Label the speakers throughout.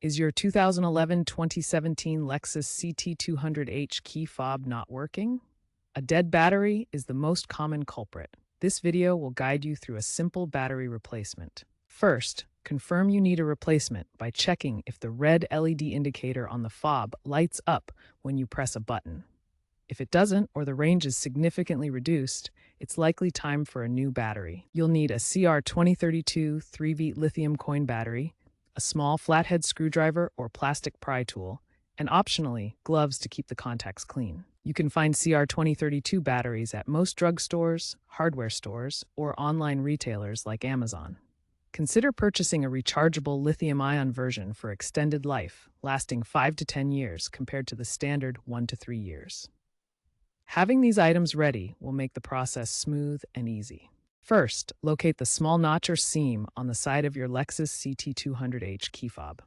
Speaker 1: Is your 2011-2017 Lexus CT200h key fob not working? A dead battery is the most common culprit. This video will guide you through a simple battery replacement. First, confirm you need a replacement by checking if the red LED indicator on the fob lights up when you press a button. If it doesn't, or the range is significantly reduced, it's likely time for a new battery. You'll need a CR2032 3V lithium coin battery, a small flathead screwdriver or plastic pry tool, and optionally, gloves to keep the contacts clean. You can find CR2032 batteries at most drugstores, hardware stores, or online retailers like Amazon. Consider purchasing a rechargeable lithium-ion version for extended life, lasting 5 to 10 years compared to the standard 1 to 3 years. Having these items ready will make the process smooth and easy. First, locate the small notch or seam on the side of your Lexus CT200h key fob.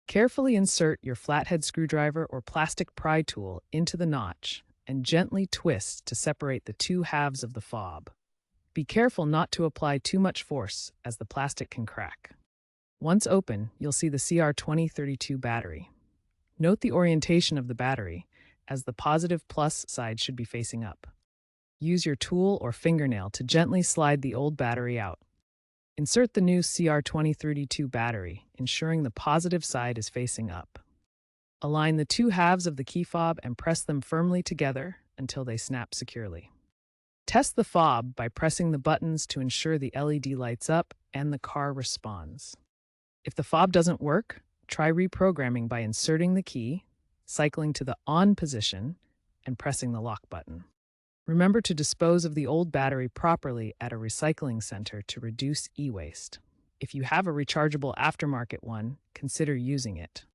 Speaker 1: Carefully insert your flathead screwdriver or plastic pry tool into the notch and gently twist to separate the two halves of the fob. Be careful not to apply too much force, as the plastic can crack. Once open, you'll see the CR2032 battery. Note the orientation of the battery, as the positive plus side should be facing up. Use your tool or fingernail to gently slide the old battery out. Insert the new CR2032 battery, ensuring the positive side is facing up. Align the two halves of the key fob and press them firmly together until they snap securely. Test the fob by pressing the buttons to ensure the LED lights up and the car responds. If the fob doesn't work, try reprogramming by inserting the key, cycling to the on position, and pressing the lock button. Remember to dispose of the old battery properly at a recycling center to reduce e-waste. If you have a rechargeable aftermarket one, consider using it.